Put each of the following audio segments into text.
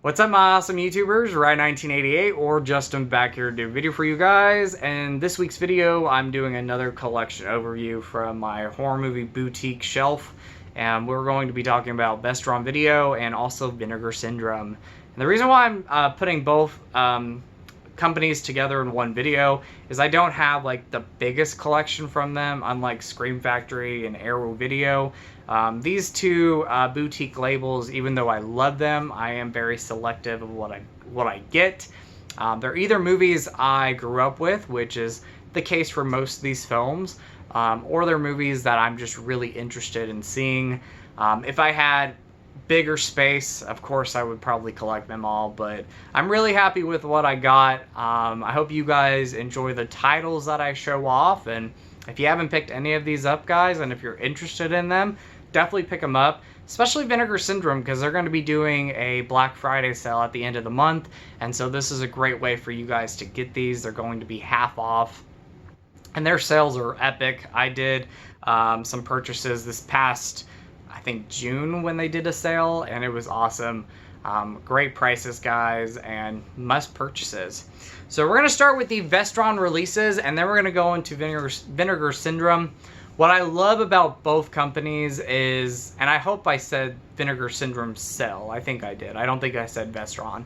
What's up, my awesome YouTubers? Ryan1988 or Justin back here to do a video for you guys. And this week's video, I'm doing another collection overview from my horror movie boutique shelf. And we're going to be talking about Vestron Video and also Vinegar Syndrome. And the reason why I'm putting both companies together in one video is I don't have like the biggest collection from them, unlike Scream Factory and Arrow Video. These two boutique labels, even though I love them, I am very selective of what I get. They're either movies I grew up with, which is the case for most of these films, or they're movies that I'm just really interested in seeing. If I had bigger space, of course I would probably collect them all, but I'm really happy with what I got. I hope you guys enjoy the titles that I show off, and if you haven't picked any of these up, guys, and if you're interested in them, definitely pick them up, especially Vinegar Syndrome, because they're going to be doing a Black Friday sale at the end of the month, and so this is a great way for you guys to get these. They're going to be half off, and their sales are epic. I did some purchases this past, I think, June when they did a sale, and it was awesome. Great prices, guys, and must purchases. So we're going to start with the Vestron releases, and then we're going to go into Vinegar Syndrome. What I love about both companies is, and I hope I said Vinegar Syndrome sale. I think I did. I don't think I said Vestron.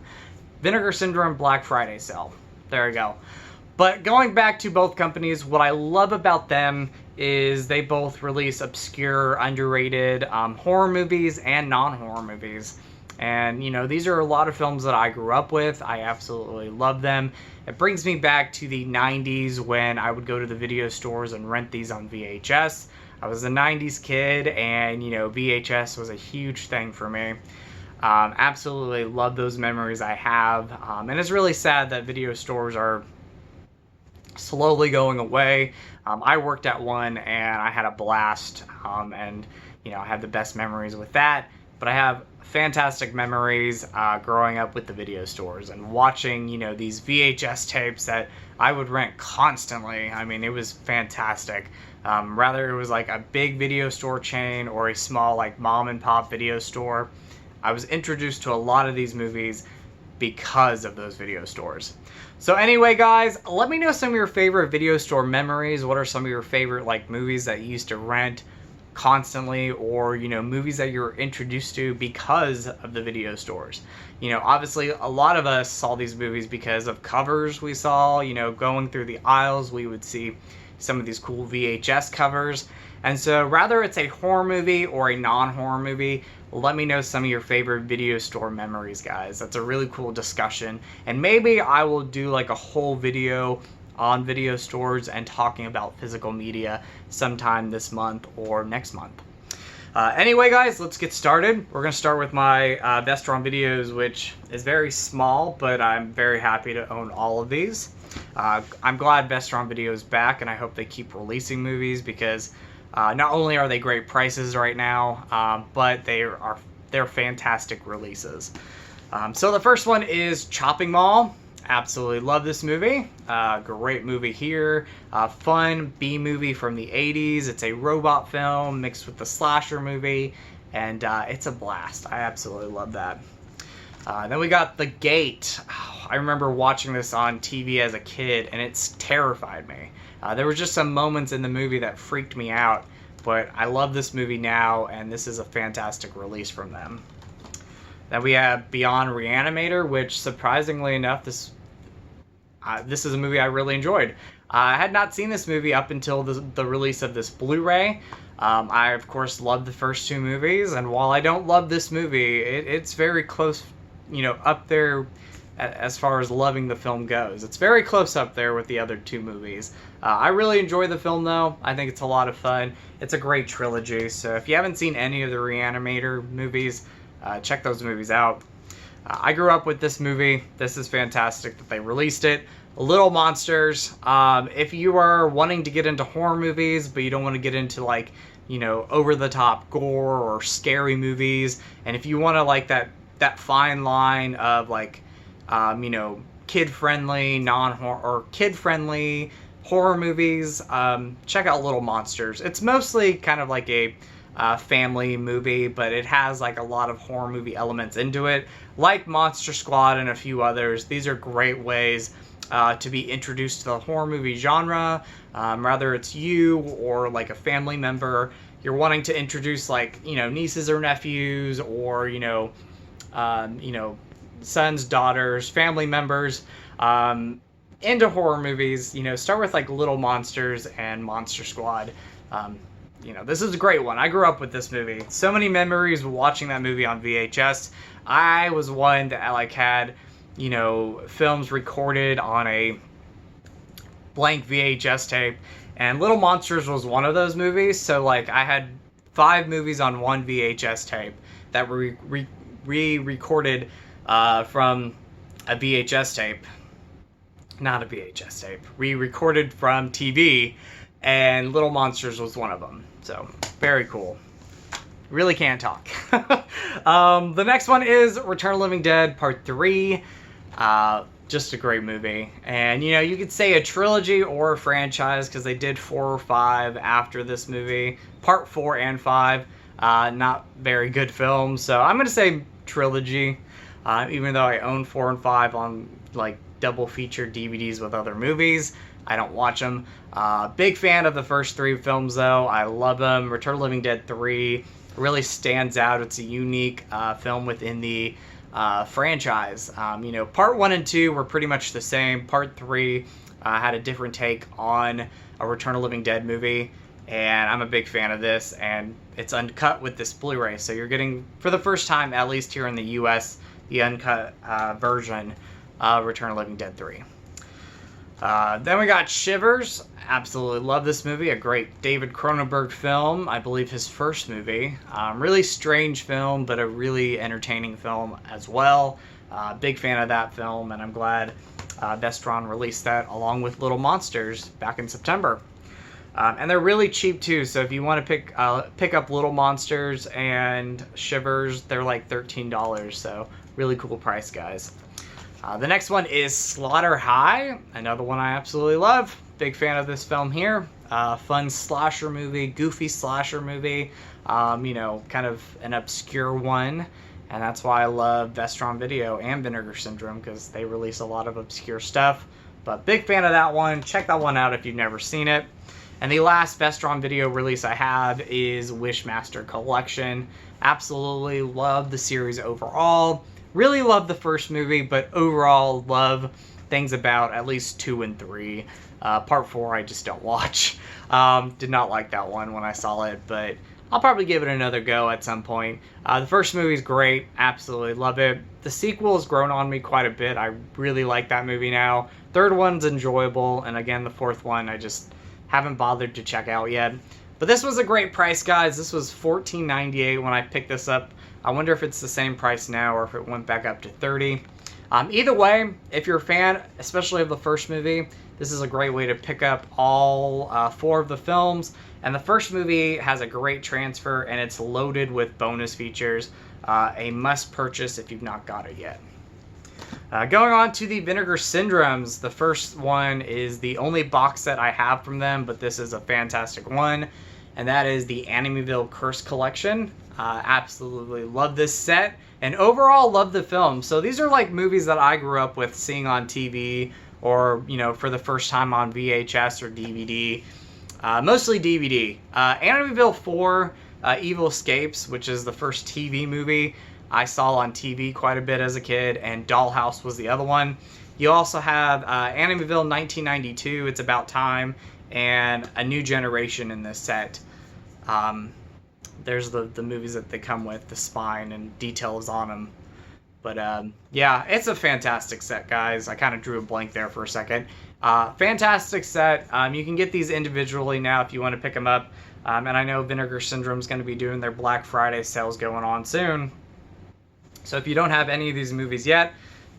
Vinegar Syndrome Black Friday sale. There we go. But going back to both companies, what I love about them is they both release obscure, underrated horror movies and non-horror movies. And, you know, these are a lot of films that I grew up with. I absolutely love them. It brings me back to the 90s when I would go to the video stores and rent these on VHS. I was a 90s kid, and, you know, VHS was a huge thing for me. Absolutely love those memories I have. And it's really sad that video stores are slowly going away. I worked at one, and I had a blast, and, you know, I had the best memories with that. But I have fantastic memories growing up with the video stores and watching, you know, these VHS tapes that I would rent constantly. I mean, it was fantastic. Rather it was like a big video store chain or a small like mom and pop video store, I was introduced to a lot of these movies because of those video stores. So anyway, guys, let me know some of your favorite video store memories. What are some of your favorite like movies that you used to rent constantly, or, you know, movies that you're introduced to because of the video stores? You know, obviously a lot of us saw these movies because of covers we saw. You know, going through the aisles, we would see some of these cool VHS covers. And so rather it's a horror movie or a non-horror movie, let me know some of your favorite video store memories, guys. That's a really cool discussion, and maybe I will do like a whole video on video stores and talking about physical media sometime this month or next month. Anyway, guys, let's get started. We're going to start with my Vestron videos, which is very small, but I'm very happy to own all of these. I'm glad Vestron Video is back, and I hope they keep releasing movies, because not only are they great prices right now, but they're fantastic releases. So the first one is Chopping Mall. Absolutely love this movie. Great movie here. Fun B-movie from the 80s. It's a robot film mixed with the slasher movie, and it's a blast. I absolutely love that. Then we got The Gate. Oh, I remember watching this on TV as a kid, and it's terrified me. There were just some moments in the movie that freaked me out, but I love this movie now, and this is a fantastic release from them. Then we have Beyond Reanimator, which, surprisingly enough, this is a movie I really enjoyed. I had not seen this movie up until the release of this Blu-ray. I, of course, loved the first two movies, and while I don't love this movie, it's very close, you know, up there as far as loving the film goes. It's very close up there with the other two movies. I really enjoy the film, though. I think it's a lot of fun. It's a great trilogy, so if you haven't seen any of the Reanimator movies, check those movies out. I grew up with this movie. This is fantastic that they released it. Little Monsters. If you are wanting to get into horror movies, but you don't want to get into, like, you know, over-the-top gore or scary movies, and if you want to like that fine line of, like, you know, kid-friendly, non-horror, or kid-friendly horror movies, check out Little Monsters. It's mostly kind of like a family movie, but it has like a lot of horror movie elements into it, like Monster Squad and a few others. These are great ways to be introduced to the horror movie genre, whether it's you or like a family member. You're wanting to introduce, like, nieces or nephews, or sons, daughters, family members into horror movies. Start with like Little Monsters and Monster Squad. This is a great one. I grew up with this movie. So many memories watching that movie on VHS. I was one that had films recorded on a blank VHS tape, and Little Monsters was one of those movies. So like I had 5 movies on one VHS tape that were re-recorded from a VHS tape. Not a VHS tape. Re-recorded from TV, and Little Monsters was one of them. So very cool. Really can't talk. The next one is Return of the Living Dead Part 3. Just a great movie. And, you could say a trilogy or a franchise, because they did 4 or 5 after this movie. Part 4 and 5. Not very good films. So I'm going to say trilogy. Even though I own 4 and 5 on, like, double feature DVDs with other movies. I don't watch them. Big fan of the first 3 films, though. I love them. Return of the Living Dead 3 really stands out. It's a unique film within the franchise. Part 1 and 2 were pretty much the same. Part 3 had a different take on a Return of the Living Dead movie, and I'm a big fan of this, and it's uncut with this Blu-ray, so you're getting, for the first time, at least here in the US, the uncut version of Return of the Living Dead 3. Then we got Shivers. Absolutely love this movie. A great David Cronenberg film. I believe his first movie. Really strange film, but a really entertaining film as well. Big fan of that film, and I'm glad Vestron released that along with Little Monsters back in September. And they're really cheap too, so if you want to pick up Little Monsters and Shivers, they're like $13, so really cool price, guys. The next one is Slaughter High, another one I absolutely love. Big fan of this film here. Fun slasher movie, goofy slasher movie, kind of an obscure one. And that's why I love Vestron Video and Vinegar Syndrome, because they release a lot of obscure stuff. But big fan of that one. Check that one out if you've never seen it. And the last Vestron Video release I have is Wishmaster Collection. Absolutely love the series overall. Really love the first movie, but overall love things about at least 2 and 3. Part 4 I just don't watch. Did not like that one when I saw it, but I'll probably give it another go at some point. The first movie's great. Absolutely love it. The sequel has grown on me quite a bit. I really like that movie now. Third one's enjoyable, and again, the fourth one I just haven't bothered to check out yet. But this was a great price, guys. This was $14.98 when I picked this up. I wonder if it's the same price now or if it went back up to $30. Either way, if you're a fan, especially of the first movie, this is a great way to pick up all 4 of the films. And the first movie has a great transfer, and it's loaded with bonus features. A must purchase if you've not got it yet. Going on to the Vinegar Syndromes, the first one is the only box set I have from them, but this is a fantastic one, and that is the Animeville Curse Collection. Absolutely love this set, and overall love the film. So these are like movies that I grew up with seeing on TV, or for the first time on VHS or DVD. Mostly DVD. Animeville 4, Evil Escapes, which is the first TV movie I saw on TV quite a bit as a kid, and Dollhouse was the other one. You also have Animeville 1992, It's About Time, and A New Generation in this set. There's the movies that they come with, the spine and details on them. But yeah, it's a fantastic set, guys. I kind of drew a blank there for a second. Fantastic set. You can get these individually now if you want to pick them up. And I know Vinegar Syndrome's going to be doing their Black Friday sales going on soon. So if you don't have any of these movies yet,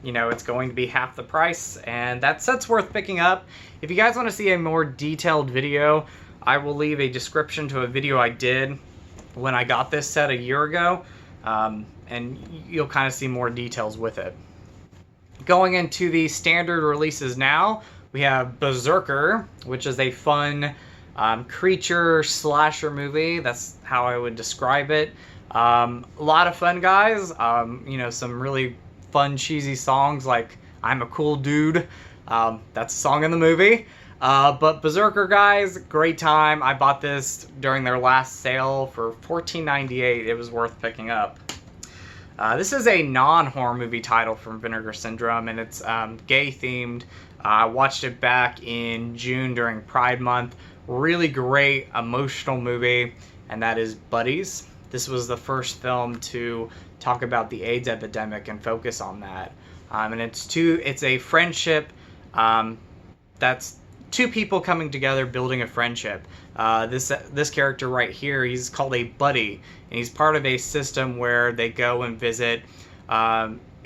it's going to be half the price, and that set's worth picking up. If you guys want to see a more detailed video, I will leave a description to a video I did when I got this set a year ago, and you'll kind of see more details with it. Going into the standard releases now, we have Berserker, which is a fun creature slasher movie. That's how I would describe it. A lot of fun, guys. You know, some really fun, cheesy songs like I'm a Cool Dude. That's a song in the movie. But Berserker, guys, great time. I bought this during their last sale for $14.98. It was worth picking up. This is a non-horror movie title from Vinegar Syndrome, and it's gay-themed. I watched it back in June during Pride Month. Really great, emotional movie, and that is Buddies. This was the first film to talk about the AIDS epidemic and focus on that. And it's a friendship that's two people coming together building a friendship. This character right here, he's called a buddy, and he's part of a system where they go and visit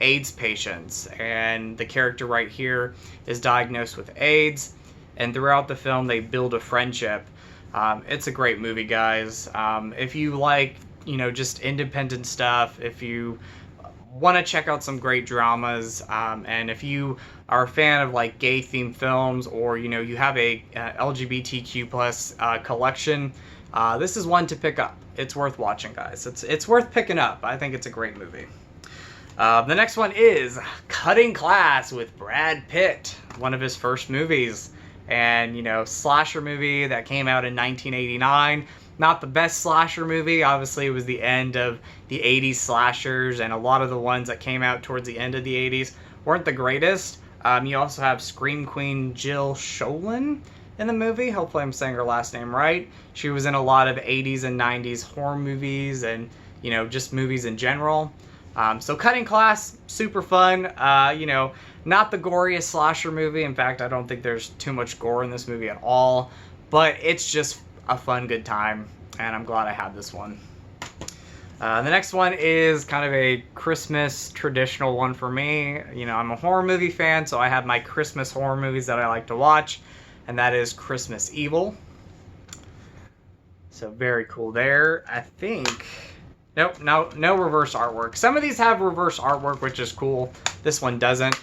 AIDS patients, and the character right here is diagnosed with AIDS, and throughout the film they build a friendship. It's a great movie, guys. If you like, you know, just independent stuff, if you want to check out some great dramas, and if you are a fan of like gay themed films, or you know, you have a LGBTQ plus collection, this is one to pick up. It's worth watching, guys. It's worth picking up. I think it's a great movie. The next one is Cutting Class with Brad Pitt, one of his first movies, and you know, slasher movie that came out in 1989. Not the best slasher movie. Obviously, it was the end of the 80s slashers, and a lot of the ones that came out towards the end of the 80s weren't the greatest. You also have Scream Queen Jill Sholin in the movie. Hopefully I'm saying her last name right. She was in a lot of 80s and 90s horror movies, and you know, just movies in general. So Cutting Class, super fun. You know, not the goriest slasher movie. In fact, I don't think there's too much gore in this movie at all, but it's just a fun, good time, and I'm glad I had this one. The next one is kind of a Christmas traditional one for me. You know, I'm a horror movie fan, so I have my Christmas horror movies that I like to watch, and that is Christmas Evil. So very cool there. I think... Nope, no reverse artwork. Some of these have reverse artwork, which is cool. This one doesn't.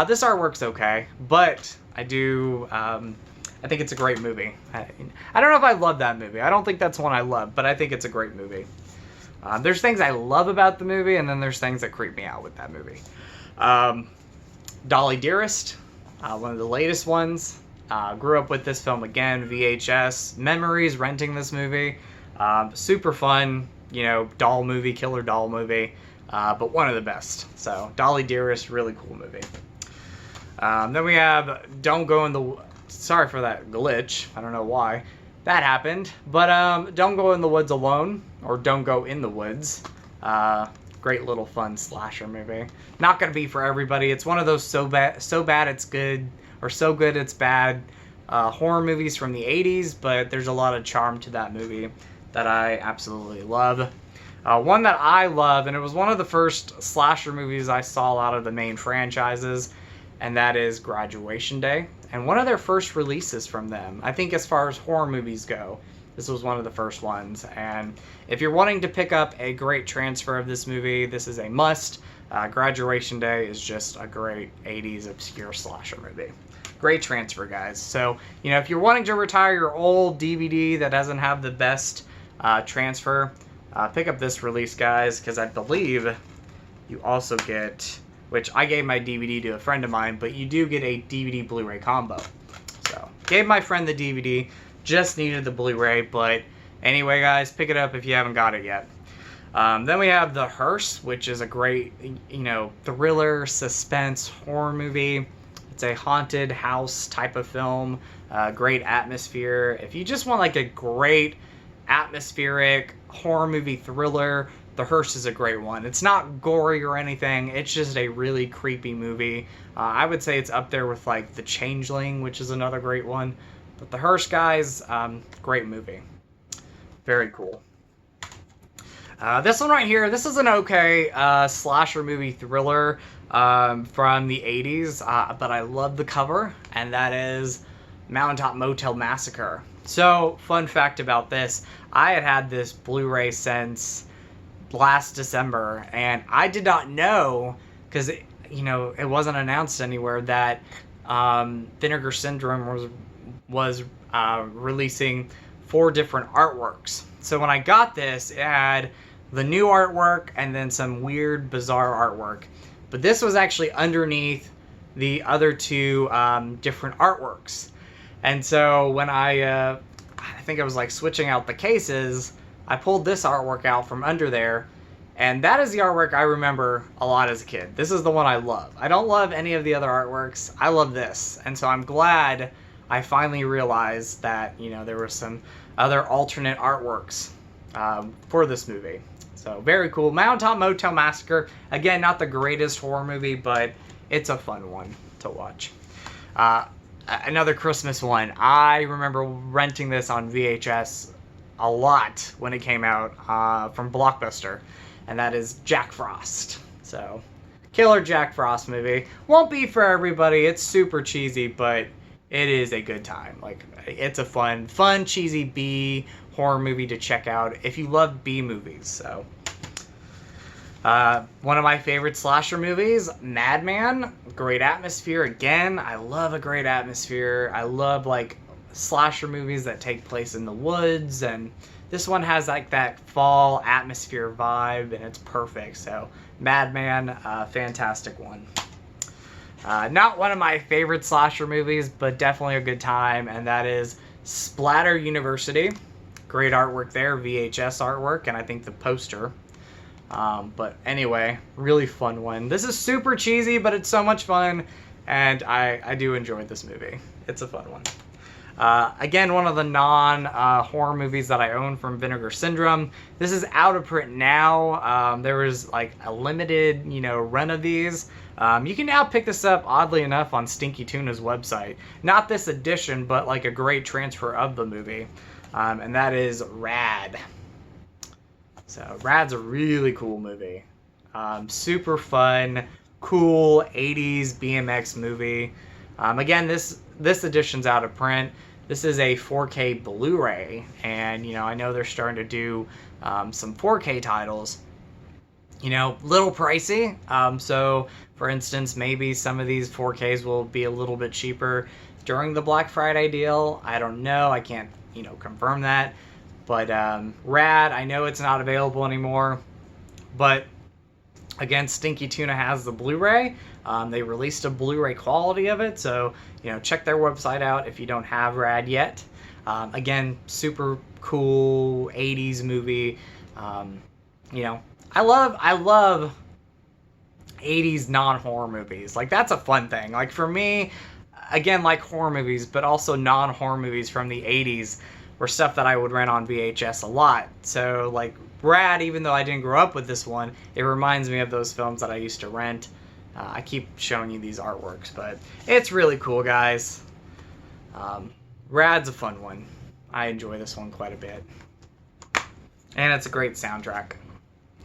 This artwork's okay, but I think it's a great movie. I don't know if I love that movie. I don't think that's one I love, but I think it's a great movie. There's things I love about the movie, and then there's things that creep me out with that movie. Dolly Dearest, one of the latest ones. Grew up with this film again, VHS. Memories renting this movie. Super fun, you know, doll movie, killer doll movie, but one of the best. So Dolly Dearest, really cool movie. Then we have Don't Go in the... Sorry for that glitch. I don't know why that happened. But Don't Go in the Woods Alone, or Don't Go in the Woods. Great little fun slasher movie. Not going to be for everybody. It's one of those so bad it's good, or so good it's bad horror movies from the 80s, but there's a lot of charm to that movie that I absolutely love. One that I love, and it was one of the first slasher movies I saw out of the main franchises, and that is Graduation Day. And one of their first releases from them. I think as far as horror movies go, this was one of the first ones. And if you're wanting to pick up a great transfer of this movie, this is a must. Graduation Day is just a great 80s obscure slasher movie. Great transfer, guys. So, you know, if you're wanting to retire your old DVD that doesn't have the best transfer, pick up this release, guys, because I believe you also get... which I gave my DVD to a friend of mine, but you do get a DVD Blu-ray combo. So, gave my friend the DVD, just needed the Blu-ray, but anyway, guys, pick it up if you haven't got it yet. Then we have The Hearse, which is a great, you know, thriller, suspense, horror movie. It's a haunted house type of film, great atmosphere. If you just want like a great atmospheric horror movie thriller, The Hearse is a great one. It's not gory or anything. It's just a really creepy movie. I would say it's up there with like The Changeling, which is another great one. But The Hearse, guys, great movie. Very cool. This one right here, this is an okay slasher movie thriller from the 80s, but I love the cover, and that is Mountaintop Motel Massacre. So, fun fact about this, I had this Blu-ray since last December, and I did not know, because you know, it wasn't announced anywhere, that Vinegar Syndrome was releasing 4 different artworks. So when I got this, it had the new artwork and then some weird, bizarre artwork. But this was actually underneath the other 2 different artworks. And so when I think I was like switching out the cases, I pulled this artwork out from under there. And that is the artwork I remember a lot as a kid. This is the one I love. I don't love any of the other artworks. I love this. And so I'm glad I finally realized that, you know, there were some other alternate artworks for this movie. So very cool. Mountaintop Motel Massacre. Again, not the greatest horror movie, but it's a fun one to watch. Another Christmas one. I remember renting this on VHS a lot when it came out from Blockbuster, and that is Jack Frost. So, killer Jack Frost movie. Won't be for everybody. It's super cheesy, but it is a good time. Like, it's a fun, cheesy B horror movie to check out if you love B movies. So, one of my favorite slasher movies, Madman. Great atmosphere. Again, I love a great atmosphere. I love like slasher movies that take place in the woods, and this one has like that fall atmosphere vibe, and it's perfect. So, Madman, fantastic one. Not one of my favorite slasher movies, but definitely a good time, and that is Splatter University. Great artwork there, VHS artwork, and I think the poster. But anyway, really fun one. This is super cheesy, but it's so much fun, and I do enjoy this movie. It's a fun one. Again, one of the non-horror movies that I own from Vinegar Syndrome. This is out of print now. There was like a limited, run of these. You can now pick this up, oddly enough, on Stinky Tuna's website. Not this edition, but like a great transfer of the movie. And that is Rad. So, Rad's a really cool movie. Super fun, cool 80s BMX movie. Again, this edition's out of print. This is a 4K Blu-ray, and I know they're starting to do some 4K titles. Little pricey. So, for instance, maybe some of these 4Ks will be a little bit cheaper during the Black Friday deal. I don't know. I can't, confirm that. But Rad, I know it's not available anymore. But again, Stinky Tuna has the Blu-ray. They released a Blu-ray quality of it, so check their website out if you don't have Rad yet. Again, super cool 80s movie. I love 80s non-horror movies. Like, that's a fun thing. Like, for me, again, like horror movies, but also non-horror movies from the 80s were stuff that I would rent on VHS a lot. So, like, Rad, even though I didn't grow up with this one, it reminds me of those films that I used to rent. I keep showing you these artworks, but it's really cool, guys. Rad's a fun one. I enjoy this one quite a bit. And it's a great soundtrack.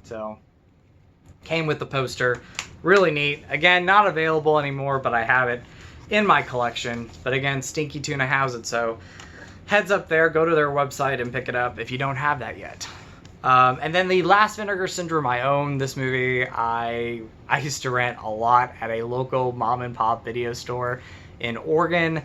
So, came with the poster. Really neat. Again, not available anymore, but I have it in my collection. But again, Stinky Tuna has it, so heads up there. Go to their website and pick it up if you don't have that yet. And then the last Vinegar Syndrome I own, this movie, I used to rent a lot at a local mom and pop video store in Oregon,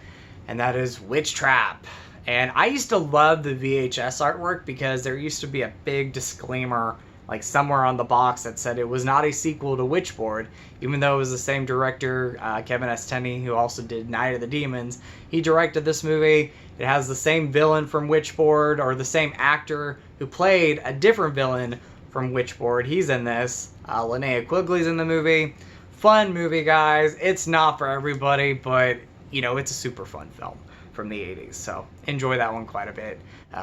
and that is Witch Trap. And I used to love the VHS artwork because there used to be a big disclaimer like somewhere on the box that said it was not a sequel to Witchboard, even though it was the same director, Kevin S. Tenney, who also did Night of the Demons. He directed this movie. It has the same villain from Witchboard, or the same actor who played a different villain from Witchboard. He's in this. Linnea Quigley's in the movie. Fun movie, guys. It's not for everybody, but, it's a super fun film from the 80s. So, enjoy that one quite a bit.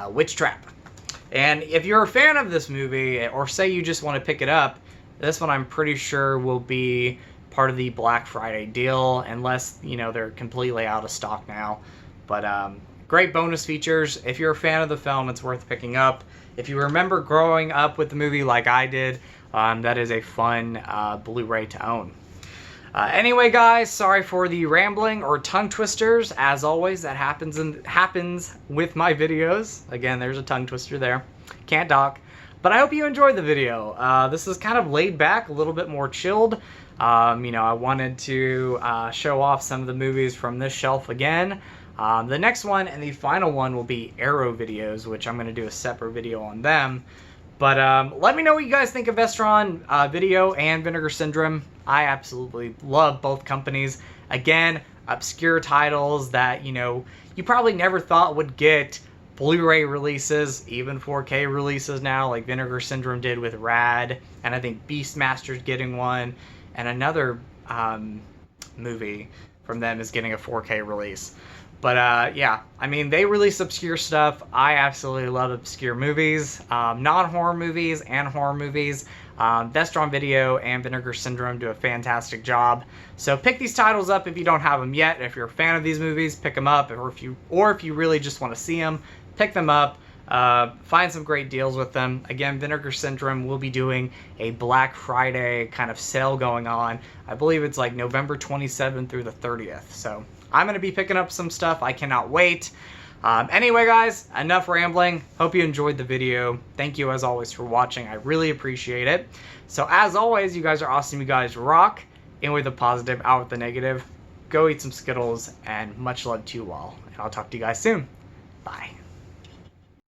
Witch Trap. And if you're a fan of this movie, or say you just want to pick it up, this one I'm pretty sure will be part of the Black Friday deal, unless, they're completely out of stock now. But, great bonus features. If you're a fan of the film, it's worth picking up. If you remember growing up with the movie like I did, that is a fun Blu-ray to own. Anyway, guys, sorry for the rambling or tongue twisters. As always, that happens with my videos. Again, there's a tongue twister there. Can't talk. But I hope you enjoyed the video. This is kind of laid back, a little bit more chilled. I wanted to show off some of the movies from this shelf again. The next one and the final one will be Arrow videos, which I'm going to do a separate video on them. But let me know what you guys think of Vestron Video and Vinegar Syndrome. I absolutely love both companies. Again, obscure titles that, you know, you probably never thought would get Blu-ray releases, even 4K releases now, like Vinegar Syndrome did with Rad, and I think Beastmaster's getting one, and another movie from them is getting a 4K release. But yeah, I mean, they release obscure stuff. I absolutely love obscure movies, non-horror movies and horror movies. Vestron Video and Vinegar Syndrome do a fantastic job. So pick these titles up if you don't have them yet. If you're a fan of these movies, pick them up. Or if you really just want to see them, pick them up. Find some great deals with them. Again, Vinegar Syndrome will be doing a Black Friday kind of sale going on. I believe it's like November 27th through the 30th. So I'm going to be picking up some stuff. I cannot wait. Anyway, guys, enough rambling. Hope you enjoyed the video. Thank you, as always, for watching. I really appreciate it. So, as always, you guys are awesome. You guys rock. In with the positive, out with the negative. Go eat some Skittles, and much love to you all. And I'll talk to you guys soon. Bye.